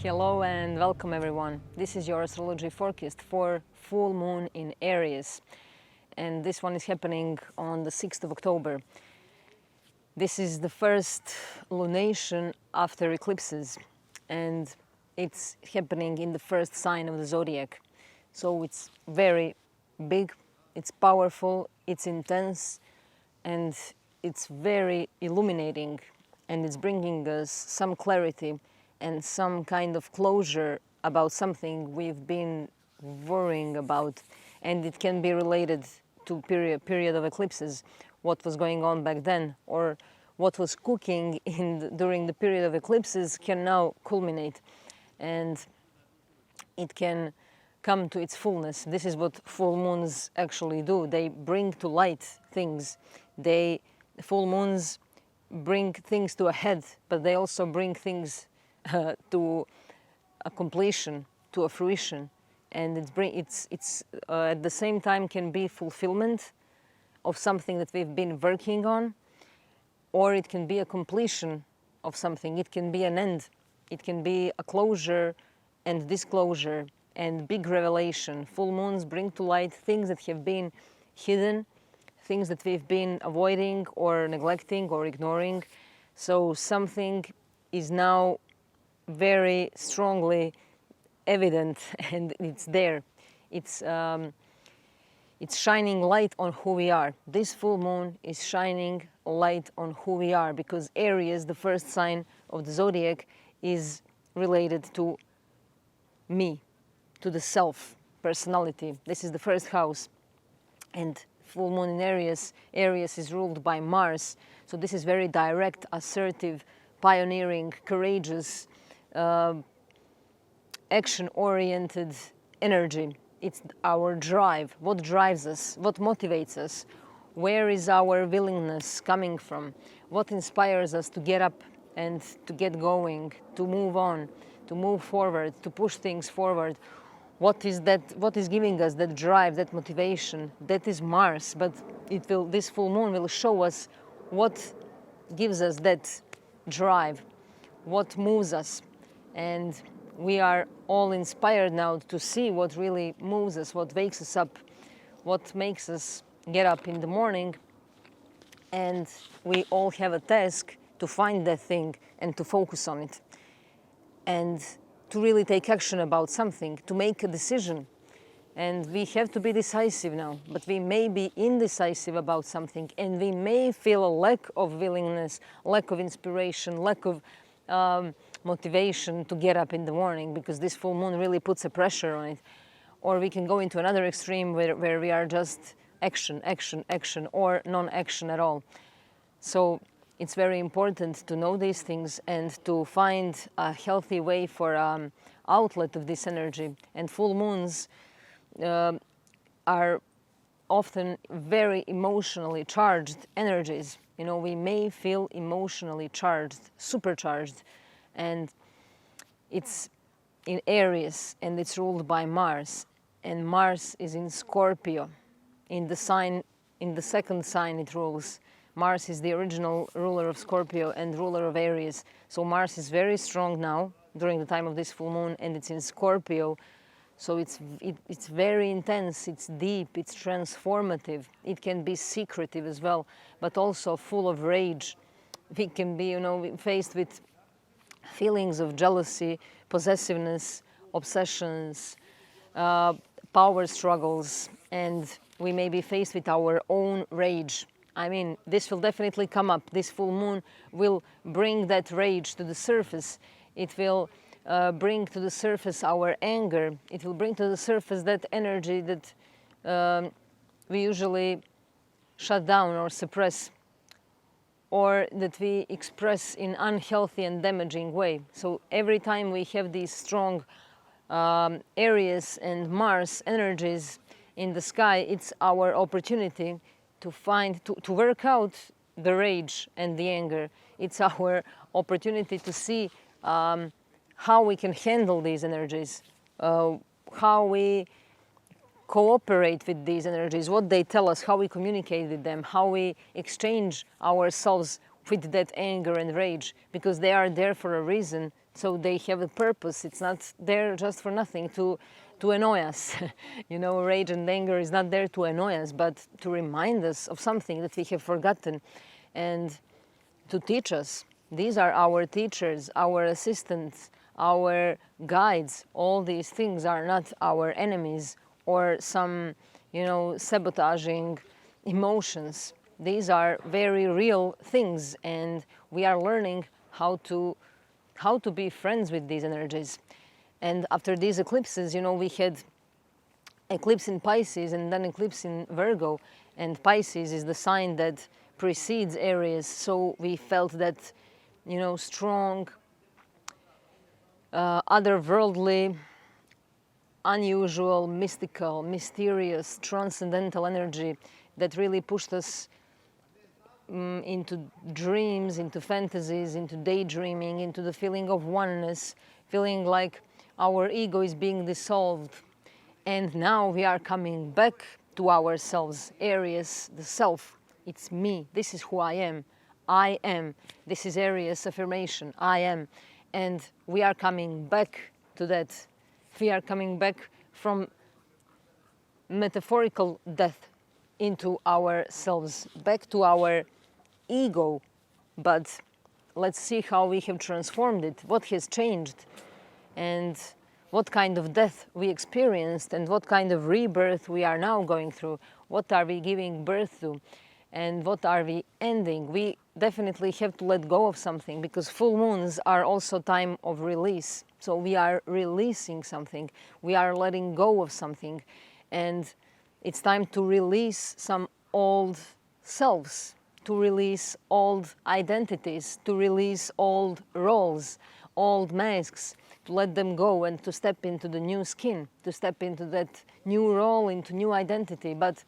Hello and welcome everyone. This is your astrology forecast for full moon in Aries, and this one is happening on the 6th of October. This is the first lunation after eclipses, and it's happening in the first sign of the Zodiac. So it's very big, it's powerful, it's intense, and it's very illuminating, and it's bringing us some clarity and some kind of closure about something we've been worrying about. And it can be related to period of eclipses, what was going on back then, or what was cooking during the period of eclipses can now culminate, and it can come to its fullness. This is what full moons actually do. They bring to light things. Full moons bring things to a head, but they also bring things to a completion, to a fruition, and it's at the same time can be fulfillment of something that we've been working on, or it can be a completion of something. It can be an end. It can be a closure and disclosure and big revelation. Full moons bring to light things that have been hidden, things that we've been avoiding or neglecting or ignoring. So something is now very strongly evident, and it's there. It's shining light on who we are. This full moon is shining light on who we are, because Aries, the first sign of the Zodiac, is related to me, to the self, personality. This is the first house, and full moon in Aries is ruled by Mars. So this is very direct, assertive, pioneering, courageous, action-oriented energy. It's our drive. What drives us? What motivates us? Where is our willingness coming from? What inspires us to get up and to get going, to move on, to move forward, to push things forward? What is that? What is giving us that drive, that motivation? That is Mars, but this full moon will show us what gives us that drive, what moves us. And we are all inspired now to see what really moves us, what wakes us up, what makes us get up in the morning. And we all have a task to find that thing and to focus on it, and to really take action about something, to make a decision. And we have to be decisive now, but we may be indecisive about something, and we may feel a lack of willingness, lack of inspiration, lack of motivation to get up in the morning, because this full moon really puts a pressure on it. Or we can go into another extreme where we are just action, action, action, or non-action at all. So it's very important to know these things and to find a healthy way for outlet of this energy. And full moons are often very emotionally charged energies. You know, we may feel emotionally charged, supercharged, and it's in Aries, and it's ruled by Mars, and Mars is in Scorpio, in the second sign it rules. Mars is the original ruler of Scorpio and ruler of Aries. So Mars is very strong now during the time of this full moon, and it's in Scorpio. So it's very intense, it's deep, it's transformative. It can be secretive as well, but also full of rage. We can be, faced with feelings of jealousy, possessiveness, obsessions, power struggles, and we may be faced with our own rage. I mean, this will definitely come up. This full moon will bring that rage to the surface. It will bring to the surface our anger. It will bring to the surface that energy that we usually shut down or suppress, or that we express in unhealthy and damaging way. So every time we have these strong Aries and Mars energies in the sky, it's our opportunity to work out the rage and the anger. It's our opportunity to see how we can handle these energies, how we cooperate with these energies, what they tell us, how we communicate with them, how we exchange ourselves with that anger and rage, because they are there for a reason So they have a purpose. It's not there just for nothing, to annoy us. You know, rage and anger is not there to annoy us, but to remind us of something that we have forgotten and to teach us. These are our teachers, our assistants, our guides. All these things are not our enemies or some, you know, sabotaging emotions. These are very real things, and we are learning how to be friends with these energies. And after these eclipses, you know, we had eclipse in Pisces and then eclipse in Virgo, and Pisces is the sign that precedes Aries, so we felt that, you know, strong, otherworldly, unusual, mystical, mysterious, transcendental energy that really pushed us into dreams, into fantasies, into daydreaming, into the feeling of oneness, feeling like our ego is being dissolved. And now we are coming back to ourselves. Aries, the self, it's me, this is who I am. I am. This is Aries affirmation, I am. And we are coming back to that. We are coming back from metaphorical death into ourselves, back to our ego. But let's see how we have transformed it, what has changed, and what kind of death we experienced, and what kind of rebirth we are now going through. What are we giving birth to, and what are we ending? We definitely have to let go of something, because full moons are also time of release. So we are releasing something, we are letting go of something, and it's time to release some old selves, to release old identities, to release old roles, old masks, to let them go and to step into the new skin, to step into that new role, into new identity. But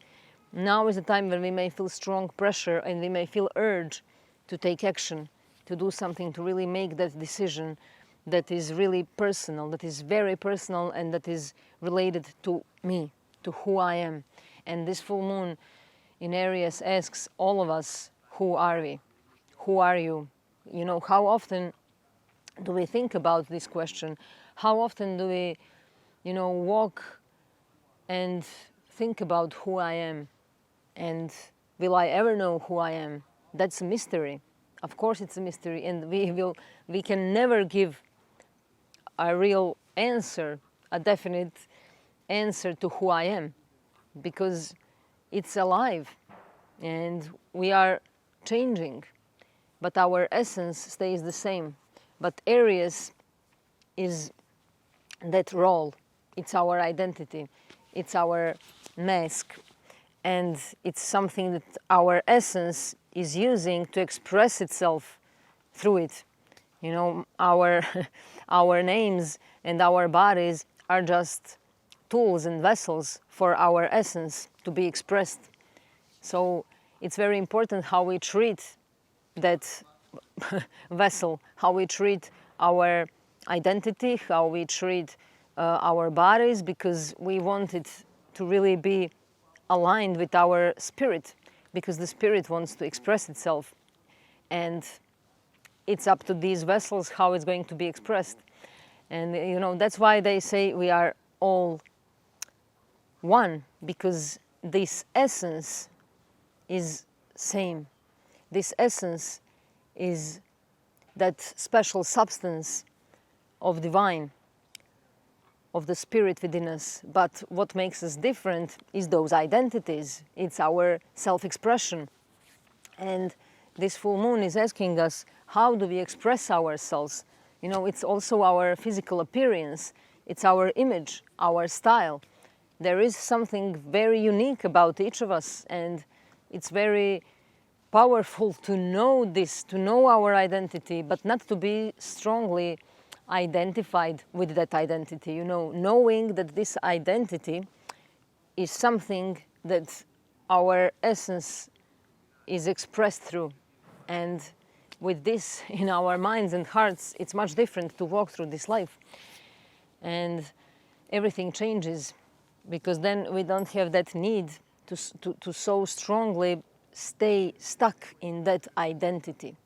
now is the time when we may feel strong pressure and we may feel urge to take action, to do something, to really make that decision that is really personal, that is very personal, and that is related to me, to who I am. And this full moon in Aries asks all of us, who are we? Who are you? You know, how often do we think about this question? How often do we, you know, walk and think about who I am? And will I ever know who I am? That's a mystery. Of course it's a mystery, and we can never give a real answer, a definite answer to who I am, because it's alive and we are changing, but our essence stays the same. But Aries is that role, it's our identity, it's our mask, and it's something that our essence is using to express itself through it. You know, our names and our bodies are just tools and vessels for our essence to be expressed. So it's very important how we treat that vessel, how we treat our identity, how we treat our bodies, because we want it to really be aligned with our spirit, because the spirit wants to express itself, and it's up to these vessels how it's going to be expressed. And you know, that's why they say we are all one, because this essence is same. This essence is that special substance of divine, of the spirit within us. But what makes us different is those identities. It's our self-expression. And this full moon is asking us, how do we express ourselves? You know, it's also our physical appearance. It's our image, our style. There is something very unique about each of us, and it's very powerful to know this, to know our identity, but not to be strongly identified with that identity. You know, knowing that this identity is something that our essence is expressed through. And with this in our minds and hearts, it's much different to walk through this life. And everything changes, because then we don't have that need to so strongly stay stuck in that identity,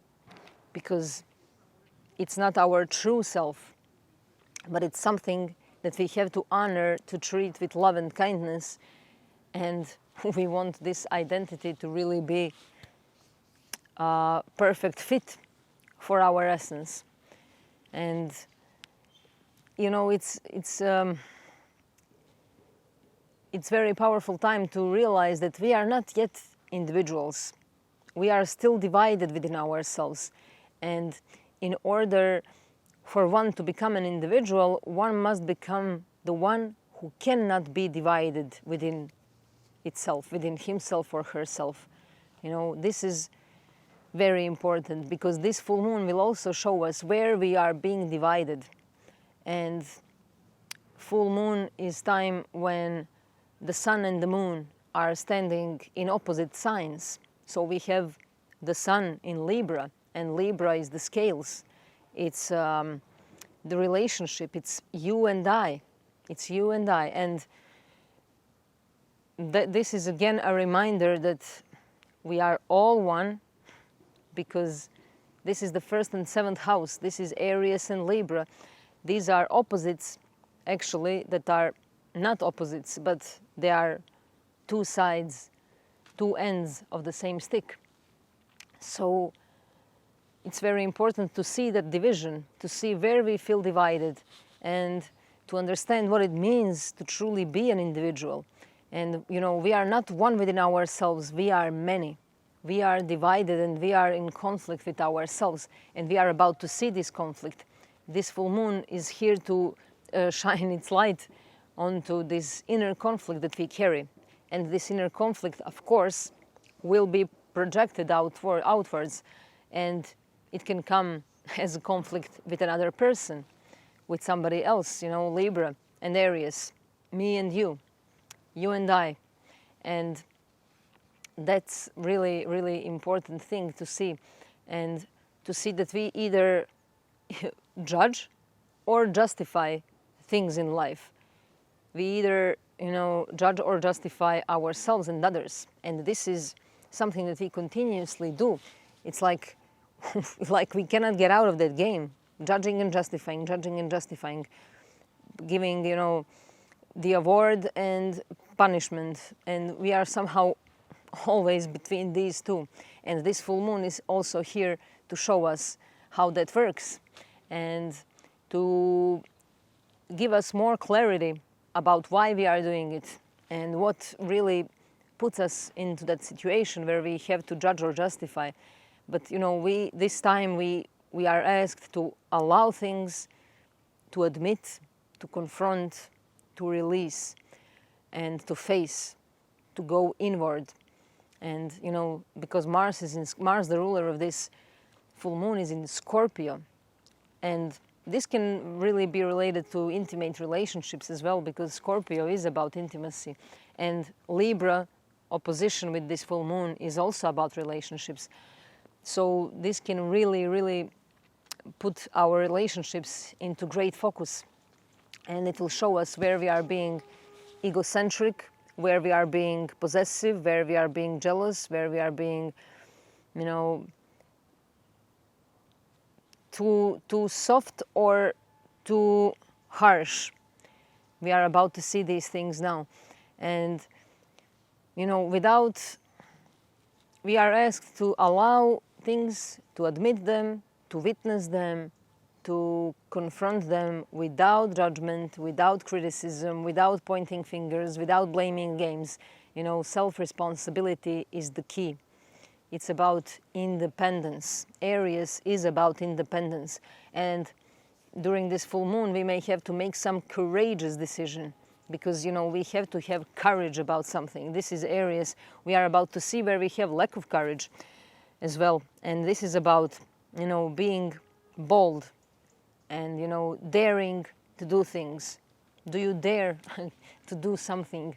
because it's not our true self, but it's something that we have to honor, to treat with love and kindness. And we want this identity to really be a perfect fit for our essence. And it's very powerful time to realize that we are not yet individuals. We are still divided within ourselves. And in order for one to become an individual, one must become the one who cannot be divided within itself, within himself or herself. This is very important, because this full moon will also show us where we are being divided. And full moon is time when the sun and the moon are standing in opposite signs. So we have the sun in Libra, and Libra is the scales. It's the relationship. It's you and I. It's you and I. And this is again a reminder that we are all one, because this is the first and seventh house. This is Aries and Libra. These are opposites, actually, that are not opposites, but they are two sides, two ends of the same stick. So it's very important to see that division, to see where we feel divided, and to understand what it means to truly be an individual. And, we are not one within ourselves, we are many. We are divided and we are in conflict with ourselves, and we are about to see this conflict. This full moon is here to shine its light onto this inner conflict that we carry. And this inner conflict, of course, will be projected outwards, and it can come as a conflict with another person, with somebody else, Libra and Aries, me and you and I. And that's really, really important thing to see, and to see that we either judge or justify things in life. We either, judge or justify ourselves and others, and this is something that we continuously do. It's like we cannot get out of that game, judging and justifying, giving, the award and punishment, and we are somehow always between these two. And this full moon is also here to show us how that works, and to give us more clarity about why we are doing it, and what really puts us into that situation where we have to judge or justify. But this time we are asked to allow things, to admit, to confront, to release, and to face, to go inward. And because Mars, the ruler of this full moon, is in Scorpio, and this can really be related to intimate relationships as well, because Scorpio is about intimacy, and Libra opposition with this full moon is also about relationships. So this can really, really put our relationships into great focus, and it will show us where we are being egocentric, where we are being possessive, where we are being jealous, where we are being, too soft or too harsh. We are about to see these things now. And, we are asked to allow things, to admit them, to witness them, to confront them without judgment, without criticism, without pointing fingers, without blaming games. Self-responsibility is the key. It's about independence. Aries is about independence. And during this full moon, we may have to make some courageous decision, because, we have to have courage about something. This is Aries. We are about to see where we have lack of courage as well. And this is about, being bold and, daring to do things. Do you dare to do something?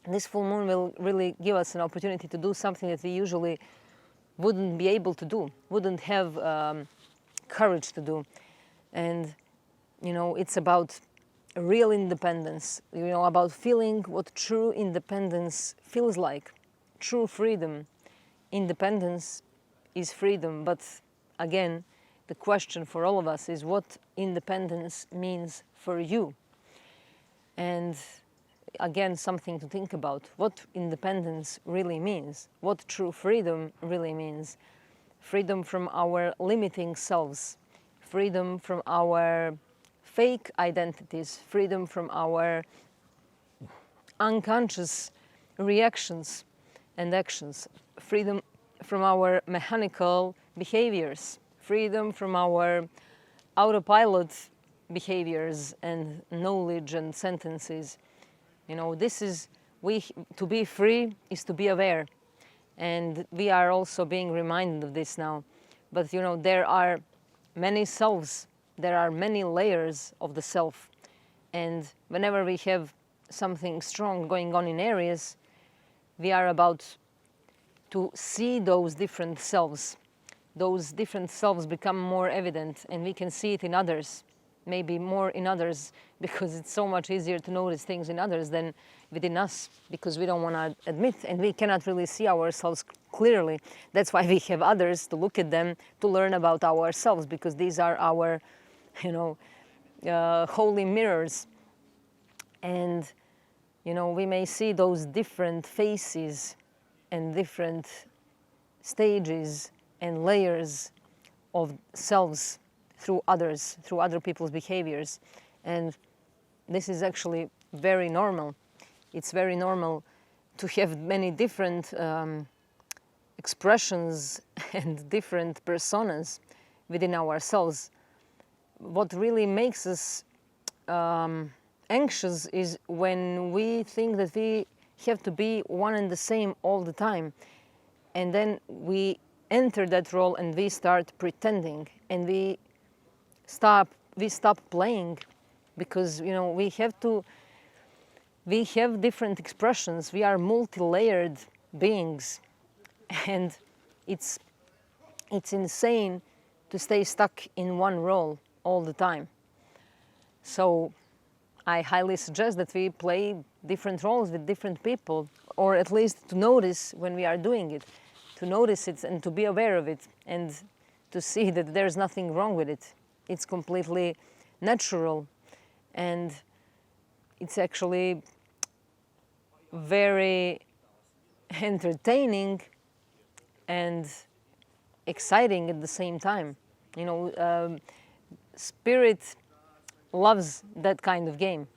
This full moon will really give us an opportunity to do something that we usually wouldn't be able to do, wouldn't have courage to do. And, it's about real independence, about feeling what true independence feels like, true freedom. Independence is freedom, but again, the question for all of us is what independence means for you. And again, something to think about, what independence really means, what true freedom really means. Freedom from our limiting selves, freedom from our fake identities, freedom from our unconscious reactions and actions, freedom from our mechanical behaviors, freedom from our autopilot behaviors and knowledge and sentences. You know, to be free is to be aware. And we are also being reminded of this now. But you know, there are many selves, there are many layers of the self. And whenever we have something strong going on in Aries, we are about to see those different selves. Those different selves become more evident, and we can see it in others, maybe more in others, because it's so much easier to notice things in others than within us, because we don't want to admit, and we cannot really see ourselves clearly. That's why we have others to look at them, to learn about ourselves, because these are our, you know, holy mirrors. And, you know, we may see those different faces and different stages and layers of selves through others, through other people's behaviors. And this is actually very normal. It's very normal to have many different expressions and different personas within ourselves. What really makes us anxious is when we think that we have to be one and the same all the time. And then we enter that role and we start pretending, and we stop playing, because you know we have different expressions. We are multi-layered beings, and it's insane to stay stuck in one role all the time. So I highly suggest that we play different roles with different people, or at least to notice when we are doing it, to notice it and to be aware of it, and to see that there's nothing wrong with it. It's completely natural, and it's actually very entertaining and exciting at the same time. You know, Spirit loves that kind of game,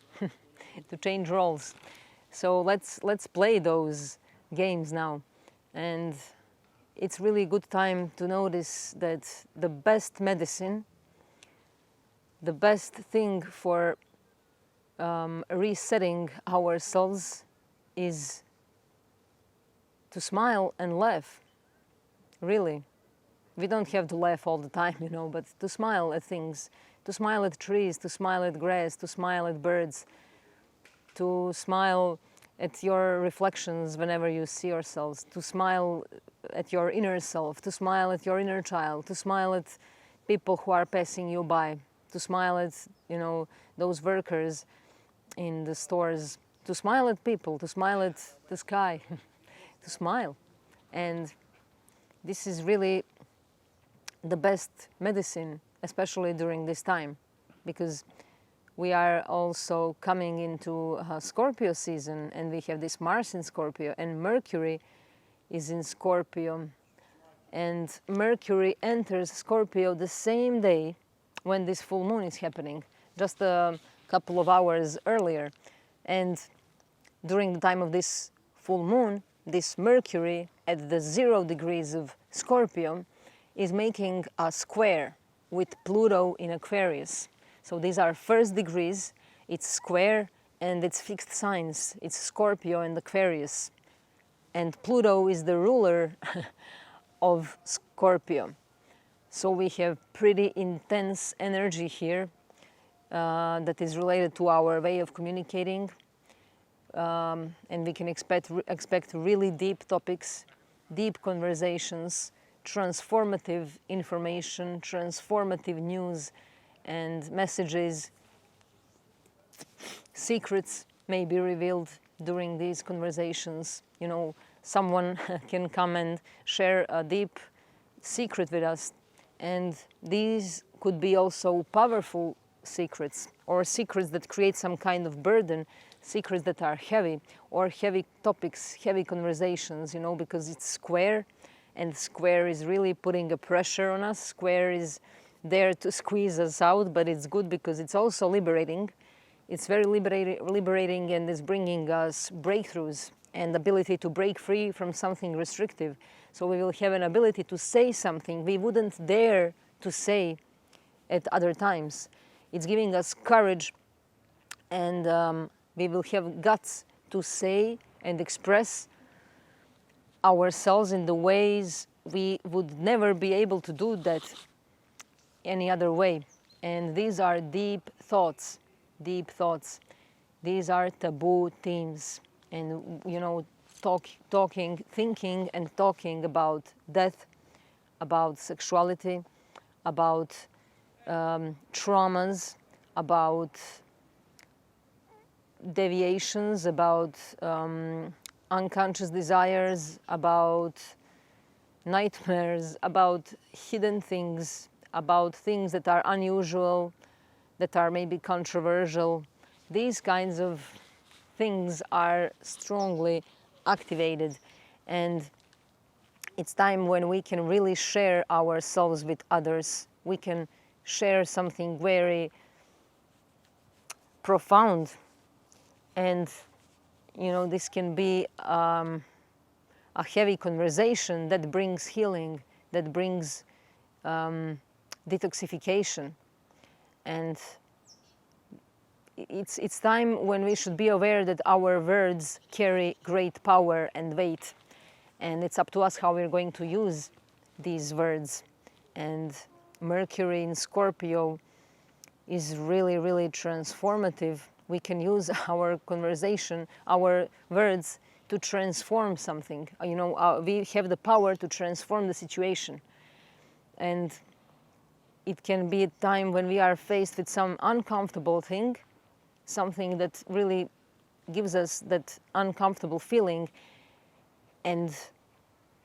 to change roles. So let's play those games now. And it's really a good time to notice that the best medicine, the best thing for resetting ourselves is to smile and laugh. Really. We don't have to laugh all the time, you know, but to smile at things, to smile at trees, to smile at grass, to smile at birds, to smile at your reflections whenever you see yourselves, to smile at your inner self, to smile at your inner child, to smile at people who are passing you by, to smile at, you know, those workers in the stores, to smile at people, to smile at the sky, to smile. And this is really the best medicine, especially during this time, because we are also coming into Scorpio season, and we have this Mars in Scorpio, and Mercury is in Scorpio. And Mercury enters Scorpio the same day when this full moon is happening, just a couple of hours earlier. And during the time of this full moon, this Mercury at the 0 degrees of Scorpio is making a square with Pluto in Aquarius. So these are first degrees, it's square, and it's fixed signs. It's Scorpio and Aquarius. And Pluto is the ruler of Scorpio. So we have pretty intense energy here that is related to our way of communicating. And we can expect really deep topics, deep conversations, transformative information, transformative news and messages. Secrets may be revealed during these conversations. You know, someone can come and share a deep secret with us, And these could be also powerful secrets, or secrets that create some kind of burden, secrets that are heavy, or heavy topics, heavy conversations, you know, because it's square, and square is really putting a pressure on us. Square is there to squeeze us out, but it's good because it's also liberating. It's very liberating, and is bringing us breakthroughs and ability to break free from something restrictive. So we will have an ability to say something we wouldn't dare to say at other times. It's giving us courage, and we will have guts to say and express ourselves in the ways we would never be able to do that any other way. And these are deep thoughts, deep thoughts. These are taboo themes. And, you know, thinking and talking about death, about sexuality, about traumas, about deviations, about unconscious desires, about nightmares, about hidden things, about things that are unusual, that are maybe controversial. These kinds of things are strongly activated, and it's time when we can really share ourselves with others. We can share something very profound, and you know, this can be a heavy conversation that brings healing, that brings detoxification. And it's time when we should be aware that our words carry great power and weight, and it's up to us how we're going to use these words. And Mercury in Scorpio is really, really transformative. We can use our conversation, our words, to transform something. You know, we have the power to transform the situation. And it can be a time when we are faced with some uncomfortable thing, something that really gives us that uncomfortable feeling, and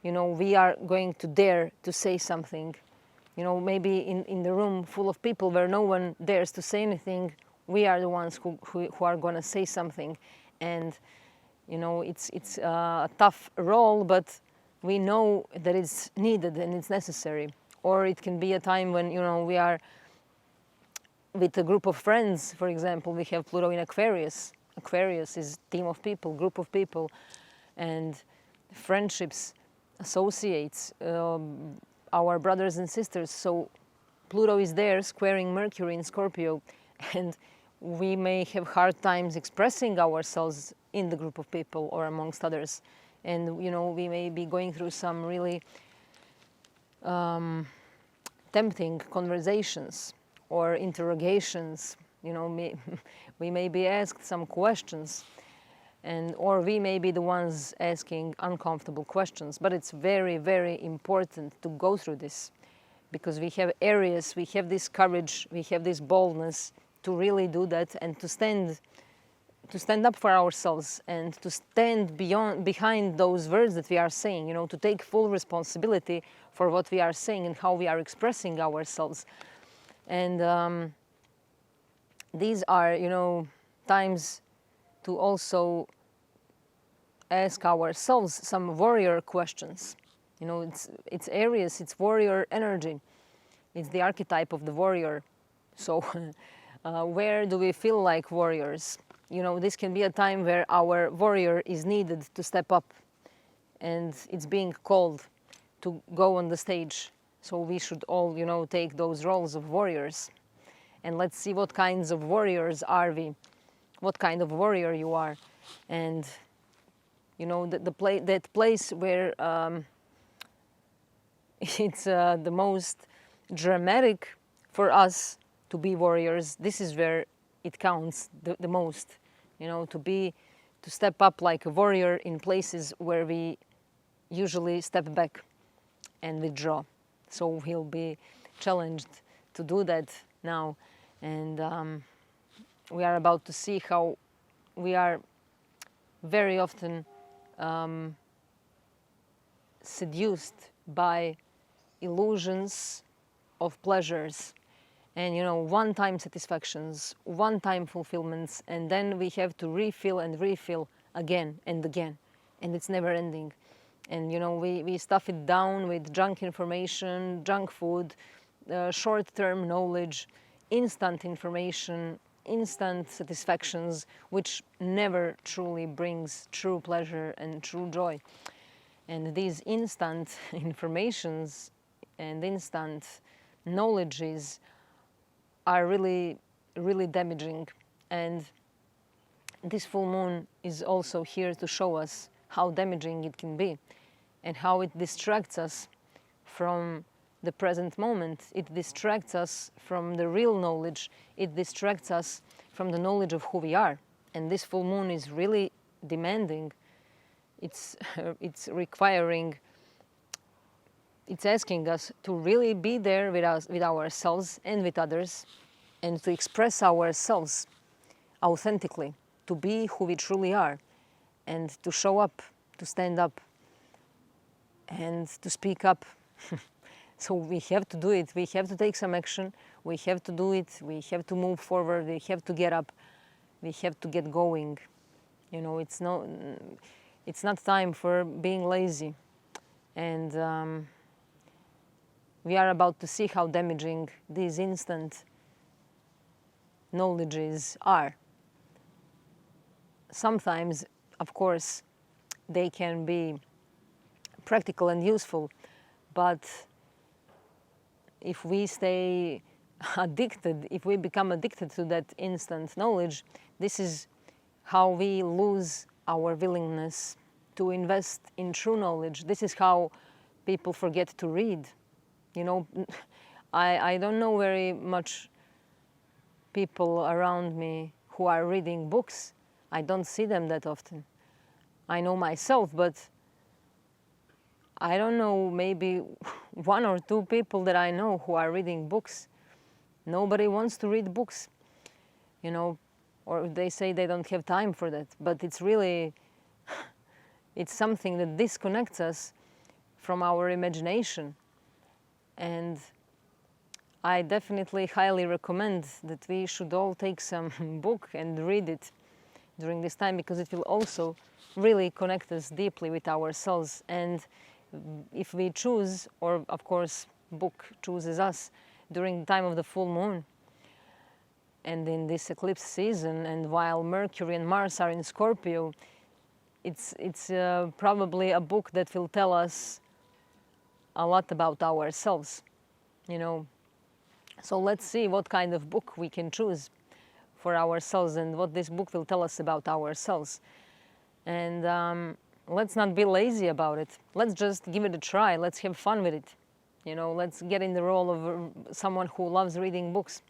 you know, we are going to dare to say something. You know, maybe in the room full of people where no one dares to say anything, we are the ones who are going to say something. And you know, it's a tough role, but we know that it's needed and it's necessary. Or it can be a time when, you know, we are with a group of friends. For example, we have Pluto in Aquarius. Aquarius is a team of people, group of people, and friendships, associates, our brothers and sisters. So Pluto is there squaring Mercury in Scorpio, and we may have hard times expressing ourselves in the group of people or amongst others. And you know, we may be going through some really tempting conversations or interrogations. You know, we may be asked some questions, or we may be the ones asking uncomfortable questions. But it's very, very important to go through this, because we have Aries, we have this courage, we have this boldness to really do that, and to stand up for ourselves, and to stand behind those words that we are saying, you know, to take full responsibility for what we are saying and how we are expressing ourselves. And these are, you know, times to also ask ourselves some warrior questions. You know, it's Aries, it's warrior energy. It's the archetype of the warrior. So where do we feel like warriors? You know, this can be a time where our warrior is needed to step up, and it's being called to go on the stage. So we should all, you know, take those roles of warriors. And let's see what kinds of warriors are we, what kind of warrior you are. And, you know, that place where it's the most dramatic for us to be warriors, this is where it counts the most. You know, to step up like a warrior in places where we usually step back and withdraw. So we'll be challenged to do that now. And we are about to see how we are very often seduced by illusions of pleasures and, you know, one-time satisfactions, one-time fulfillments, and then we have to refill and refill again and again, and it's never ending. And, you know, we stuff it down with junk information, junk food, short-term knowledge, instant information, instant satisfactions, which never truly brings true pleasure and true joy. And these instant informations and instant knowledges are really, really damaging. And this full moon is also here to show us how damaging it can be and how it distracts us from the present moment. It distracts us from the real knowledge. It distracts us from the knowledge of who we are. And this full moon is really demanding. It's requiring, it's asking us to really be there with us, with ourselves and with others, and to express ourselves authentically, to be who we truly are, and to show up, to stand up, and to speak up. So we have to do it. We have to take some action. We have to do it. We have to move forward. We have to get up. We have to get going. You know, it's not time for being lazy. And we are about to see how damaging these instant knowledges are. Sometimes, of course, they can be practical and useful, but if we stay addicted, if we become addicted to that instant knowledge, this is how we lose our willingness to invest in true knowledge. This is how people forget to read. You know, I don't know very much people around me who are reading books. I don't see them that often. I know myself, but I don't know, maybe one or two people that I know who are reading books. Nobody wants to read books, you know, or they say they don't have time for that. But it's really, it's something that disconnects us from our imagination. And I definitely highly recommend that we should all take some book and read it during this time, because it will also really connect us deeply with ourselves. And if we choose, or of course book chooses us during the time of the full moon and in this eclipse season, and while Mercury and Mars are in Scorpio, it's probably a book that will tell us a lot about ourselves, you know. So let's see what kind of book we can choose for ourselves and what this book will tell us about ourselves. And let's not be lazy about it. Let's just give it a try. Let's have fun with it. You know, let's get in the role of someone who loves reading books.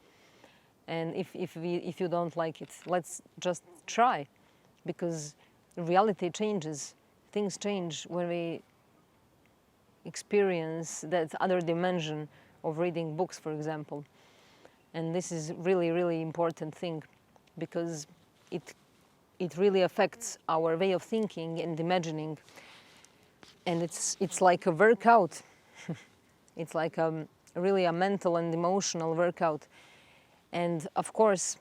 And if you don't like it, let's just try, because reality changes. Things change when we experience that other dimension of reading books, for example. And this is really, really important thing, because it really affects our way of thinking and imagining. And it's like a workout. It's like really a mental and emotional workout. And of course,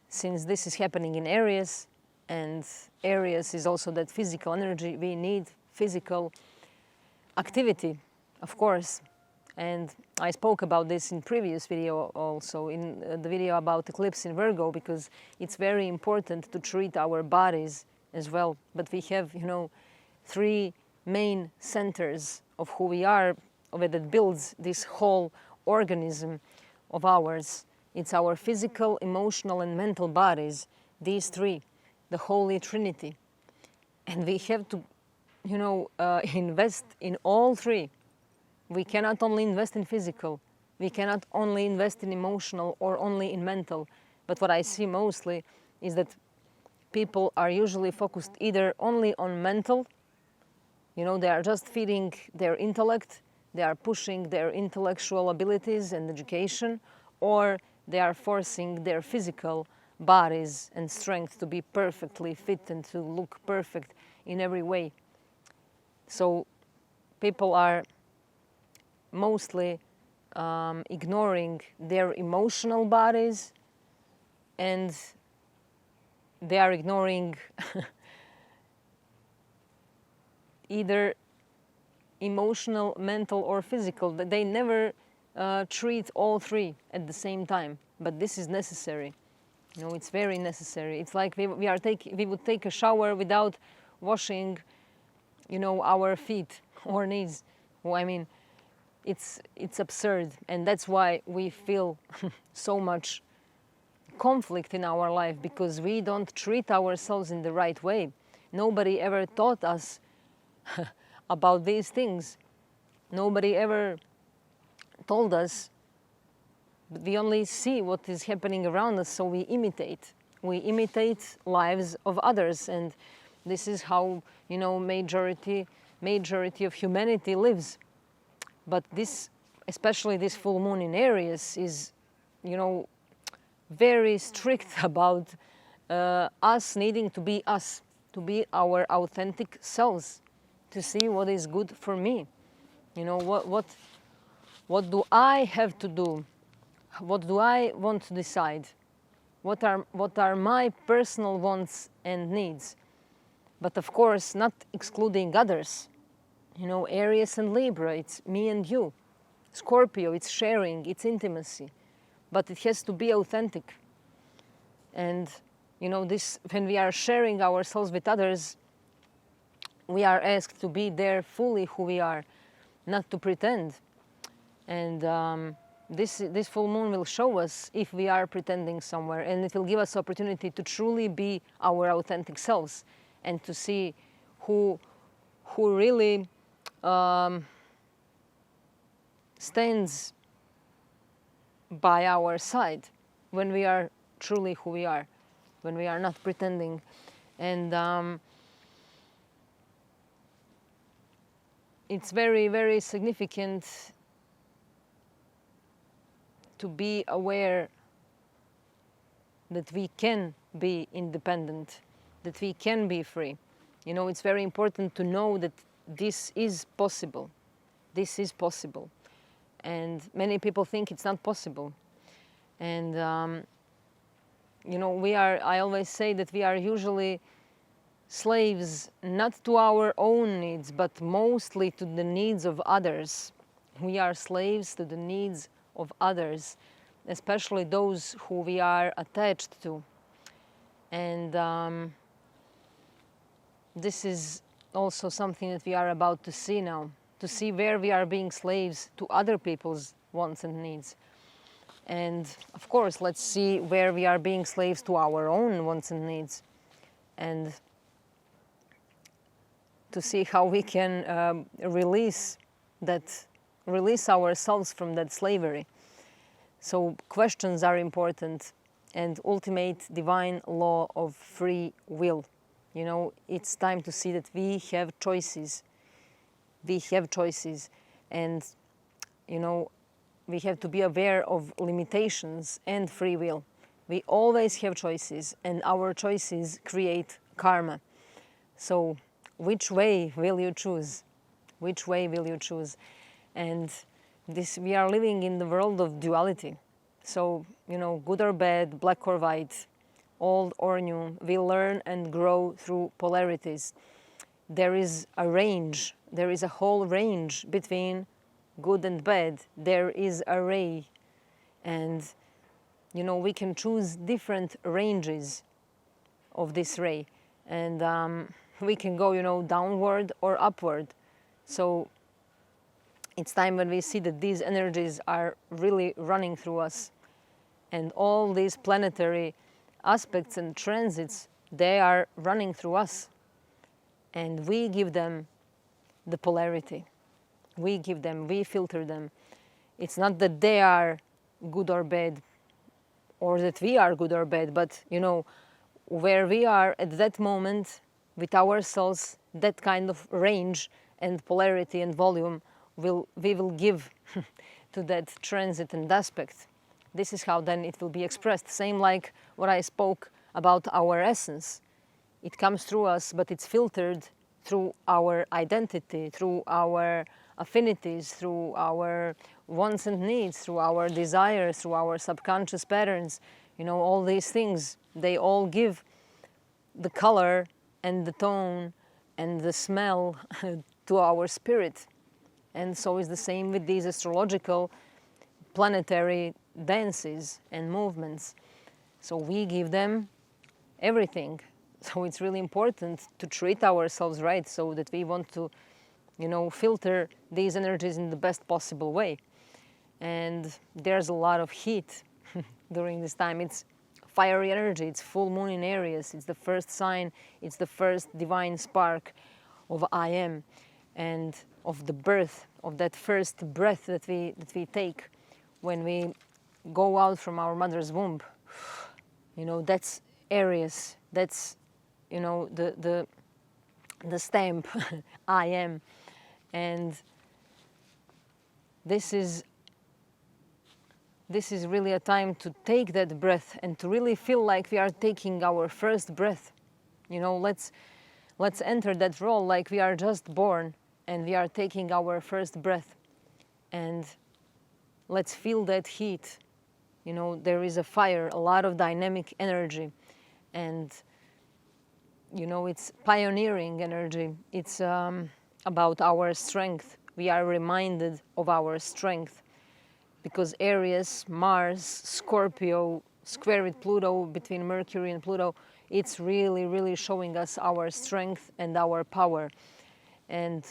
since this is happening in Aries, and Aries is also that physical energy, we need physical activity, of course. And I spoke about this in previous video also, in the video about eclipse in Virgo, because it's very important to treat our bodies as well. But we have, you know, three main centers of who we are, that builds this whole organism of ours. It's our physical, emotional, and mental bodies, these three, the Holy Trinity. And we have to, you know, invest in all three. We cannot only invest in physical, we cannot only invest in emotional or only in mental. But what I see mostly is that people are usually focused either only on mental, you know, they are just feeding their intellect, they are pushing their intellectual abilities and education, or they are forcing their physical bodies and strength to be perfectly fit and to look perfect in every way. So people are mostly ignoring their emotional bodies, and they are ignoring either emotional, mental, or physical. They never treat all three at the same time. But this is necessary. You know, it's very necessary. It's like we would take a shower without washing, you know, our feet or knees. Well, I mean, it's absurd, and that's why we feel so much conflict in our life, because we don't treat ourselves in the right way. Nobody ever taught us about these things. Nobody ever told us. We only see what is happening around us, so we imitate. We imitate lives of others, and this is how, you know, majority of humanity lives. But this, especially this full moon in Aries, is, you know, very strict about us needing to be us, to be our authentic selves, to see what is good for me. You know, what do I have to do? What do I want to decide? What are my personal wants and needs? But of course, not excluding others. You know, Aries and Libra, it's me and you. Scorpio, it's sharing, it's intimacy. But it has to be authentic. And, you know, this, when we are sharing ourselves with others, we are asked to be there fully who we are, not to pretend. And this full moon will show us if we are pretending somewhere, and it will give us opportunity to truly be our authentic selves and to see who really stands by our side when we are truly who we are, when we are not pretending. And it's very, very significant to be aware that we can be independent, that we can be free. You know, it's very important to know that this is possible. This is possible. And many people think it's not possible. And, you know, I always say that we are usually slaves not to our own needs, but mostly to the needs of others. We are slaves to the needs of others, especially those who we are attached to. And this is also something that we are about to see now, to see where we are being slaves to other people's wants and needs. And of course, let's see where we are being slaves to our own wants and needs, and to see how we can release ourselves from that slavery. So questions are important, and ultimate divine law of free will. You know, it's time to see that we have choices. We have choices, and, you know, we have to be aware of limitations and free will. We always have choices, and our choices create karma. So which way will you choose? Which way will you choose? And we are living in the world of duality. So, you know, good or bad, black or white, old or new, we learn and grow through polarities. There is a range, there is a whole range between good and bad. There is a ray, and, you know, we can choose different ranges of this ray. And we can go, you know, downward or upward. So it's time when we see that these energies are really running through us. And all these planetary aspects and transits, they are running through us. And we give them the polarity. We give them, we filter them. It's not that they are good or bad, or that we are good or bad, but, you know, where we are at that moment with ourselves, that kind of range and polarity and volume we will give to that transit and aspect. This is how then it will be expressed. Same like what I spoke about our essence. It comes through us, but it's filtered through our identity, through our affinities, through our wants and needs, through our desires, through our subconscious patterns. You know, all these things, they all give the color and the tone and the smell to our spirit. And so is the same with these astrological planetary dances and movements. So we give them everything. So it's really important to treat ourselves right, so that we want to, you know, filter these energies in the best possible way. And there's a lot of heat during this time. It's fiery energy, it's full moon in Aries, it's the first sign, it's the first divine spark of I am, and of the birth, of that first breath that we take when we go out from our mother's womb. You know, that's Aries, that's, you know, the stamp, I am. And this is really a time to take that breath and to really feel like we are taking our first breath. You know, let's enter that role like we are just born and we are taking our first breath. And let's feel that heat. You know, there is a fire, a lot of dynamic energy. And, you know, it's pioneering energy. It's about our strength. We are reminded of our strength. Because Aries, Mars, Scorpio, square with Pluto, between Mercury and Pluto, it's really, really showing us our strength and our power and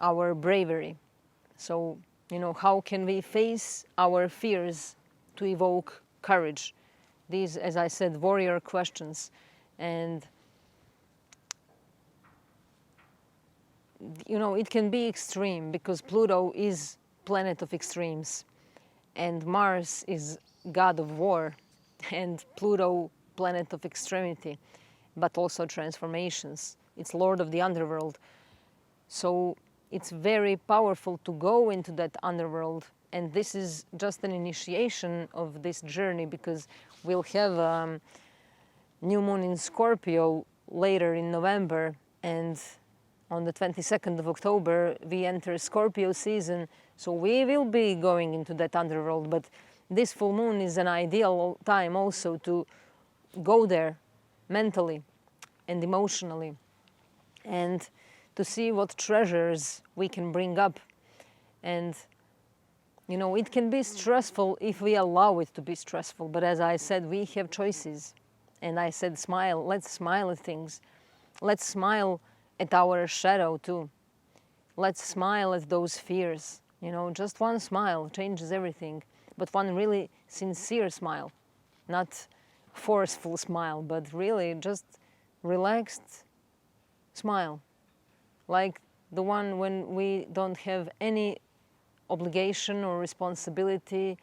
our bravery. So, you know, how can we face our fears to evoke courage? These, as I said, warrior questions. And, you know, it can be extreme because Pluto is planet of extremes. And Mars is god of war, and Pluto, planet of extremity, but also transformations. It's lord of the underworld. So it's very powerful to go into that underworld. And this is just an initiation of this journey, because we'll have new moon in Scorpio later in November, and on the 22nd of October, we enter Scorpio season. So we will be going into that underworld, but this full moon is an ideal time also to go there mentally and emotionally, and to see what treasures we can bring up. And, you know, it can be stressful if we allow it to be stressful, but as I said, we have choices. And I said, smile, let's smile at things. Let's smile at our shadow too. Let's smile at those fears. You know, just one smile changes everything, but one really sincere smile, not forceful smile, but really just relaxed smile, like the one when we don't have any obligation or responsibility.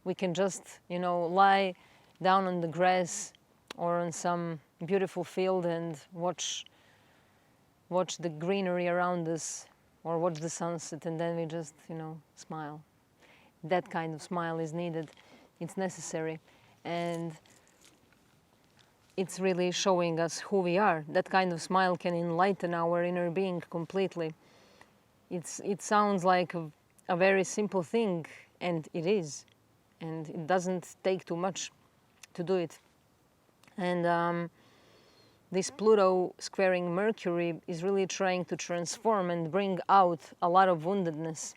We can just, you know, lie down on the grass or on some beautiful field and watch the greenery around us, or watch the sunset, and then we just, you know, smile. That kind of smile is needed. It's necessary. And it's really showing us who we are. That kind of smile can enlighten our inner being completely. It sounds like a very simple thing, and it is. And it doesn't take too much to do it. And this Pluto squaring Mercury is really trying to transform and bring out a lot of woundedness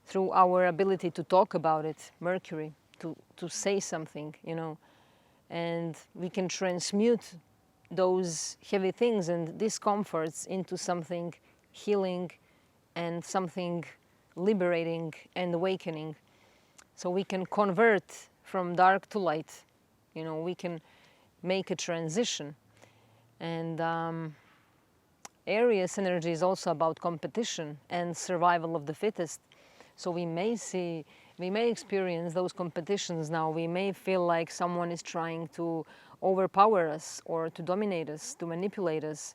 through our ability to talk about it, Mercury, to say something, you know. And we can transmute those heavy things and discomforts into something healing and something liberating and awakening. So we can convert from dark to light, you know, we can make a transition. And Aries energy is also about competition and survival of the fittest. So we may experience those competitions now. We may feel like someone is trying to overpower us or to dominate us, to manipulate us.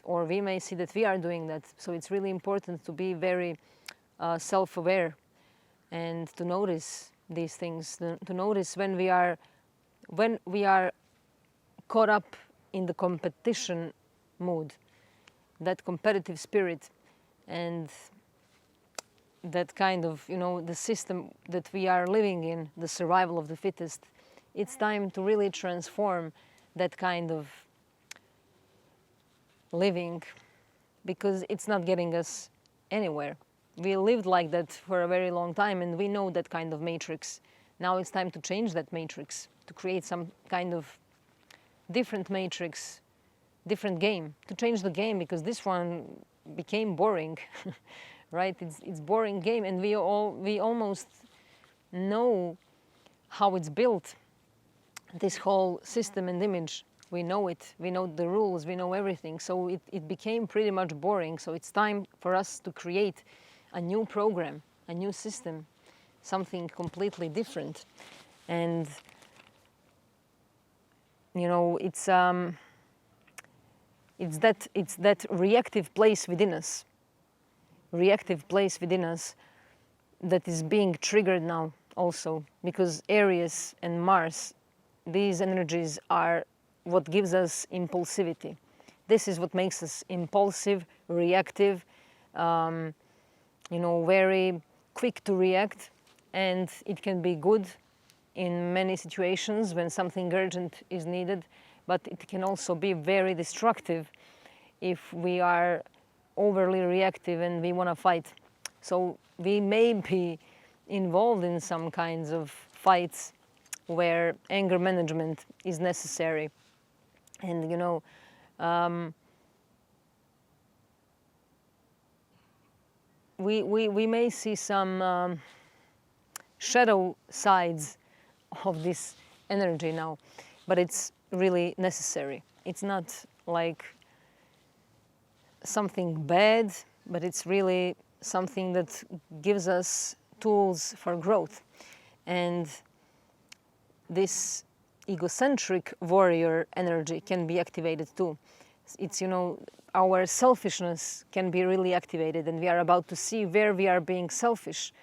Or we may see that we are doing that. So it's really important to be very self-aware and to notice these things, to notice when we are caught up in the competition mood, that competitive spirit. And that kind of, the system that we are living in, the survival of the fittest. It's time to really transform that kind of living, because it's not getting us anywhere. We lived like that for a very long time, and we know that kind of matrix. Now it's time to change that matrix, to create some kind of different matrix, different game, to change the game, because this one became boring, right? It's boring game, and we almost know how it's built, this whole system and image. We know it, we know the rules, we know everything. So it became pretty much boring. So it's time for us to create a new program, a new system, something completely different. And it's that reactive place within us, that is being triggered now also, because Aries and Mars, these energies are what gives us impulsivity. This is what makes us impulsive, reactive, very quick to react, and it can be good in many situations when something urgent is needed, but it can also be very destructive if we are overly reactive and we want to fight. So we may be involved in some kinds of fights where anger management is necessary. And we may see some shadow sides of this energy now, but it's really necessary. It's not like something bad, but it's really something that gives us tools for growth. And this egocentric warrior energy can be activated too. It's, our selfishness can be really activated, and we are about to see where we are being selfish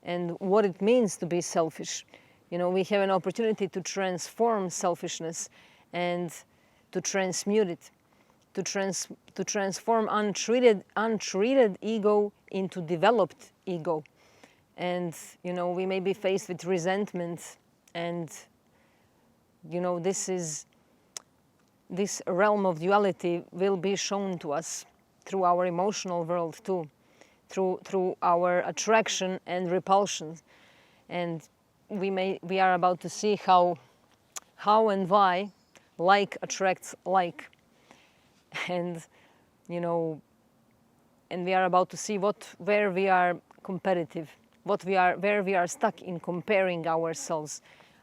and what it means to be selfish. We have an opportunity to transform selfishness and to transmute it, to transform untreated ego into developed ego. And, we may be faced with resentment, and this realm of duality will be shown to us through our emotional world too, through our attraction and repulsion. And we are about to see how and why like attracts like. And and we are about to see where we are competitive, where we are stuck in comparing ourselves.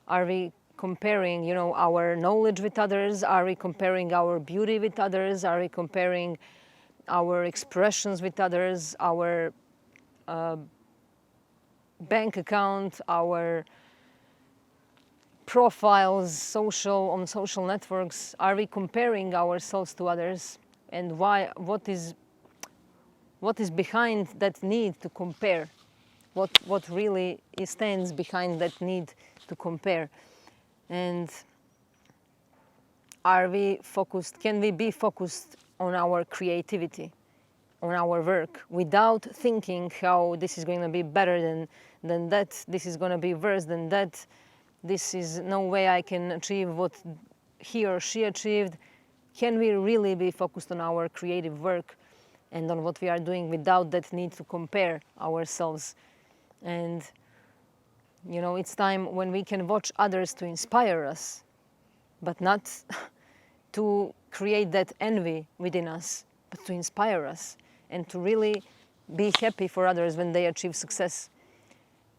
Are we comparing, our knowledge with others? Are we comparing our beauty with others? Are we comparing our expressions with others? Our bank account, our profiles on social networks? Are we comparing ourselves to others? And why? What is behind that need to compare? What really stands behind that need to compare? And are we focused? Can we be focused on our creativity, on our work, without thinking how this is going to be better than that, this is going to be worse than that, this is no way I can achieve what he or she achieved? Can we really be focused on our creative work and on what we are doing without that need to compare ourselves? And it's time when we can watch others to inspire us, but not to create that envy within us, but to inspire us and to really be happy for others when they achieve success,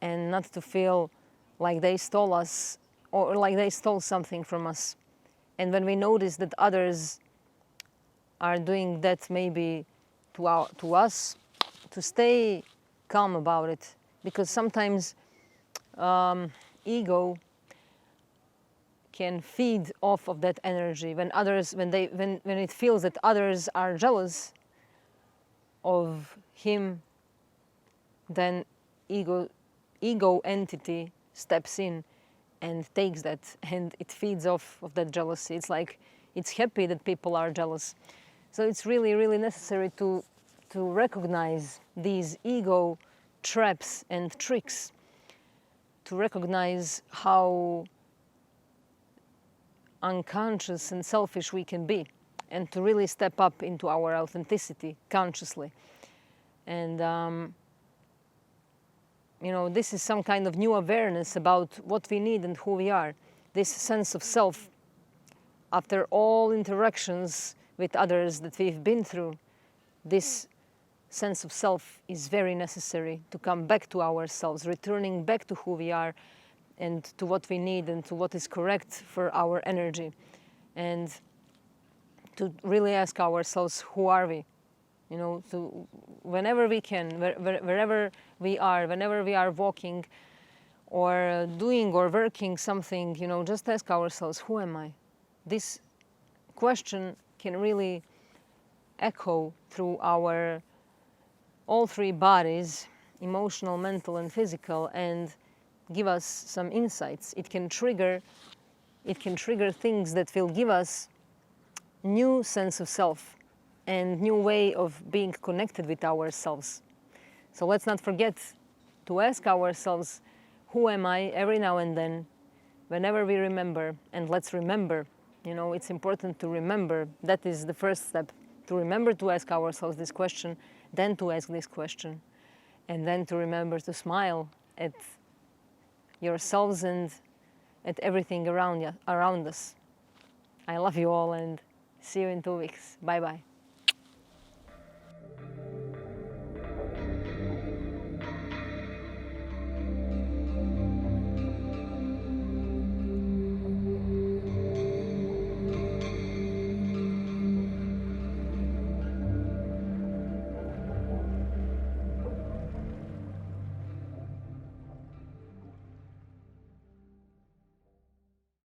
and not to feel like they stole us or like they stole something from us. And when we notice that others are doing that maybe to us, to stay calm about it, because sometimes ego can feed off of that energy. When it feels that others are jealous of him, then ego entity steps in and takes that, and it feeds off of that jealousy. It's like it's happy that people are jealous. So it's really, really necessary to recognize these ego traps and tricks, to recognize how unconscious and selfish we can be, and to really step up into our authenticity consciously. And you know, this is some kind of new awareness about what we need and who we are. This sense of self, after all interactions with others that we've been through, this sense of self is very necessary to come back to ourselves, returning back to who we are and to what we need and to what is correct for our energy. And to really ask ourselves, who are we? You know, to whenever we can, wherever we are, whenever we are walking or doing or working something, you know, just ask ourselves, who am I? This question can really echo through our all three bodies, emotional, mental, and physical, and give us some insights. It can trigger things that will give us new sense of self and new way of being connected with ourselves. So let's not forget to ask ourselves, who am I, every now and then, whenever we remember. And let's remember, you know, it's important to remember. That is the first step, to remember to ask ourselves this question, then to ask this question, and then to remember to smile at yourselves and at everything around us. I love you all, and see you in 2 weeks. Bye-bye.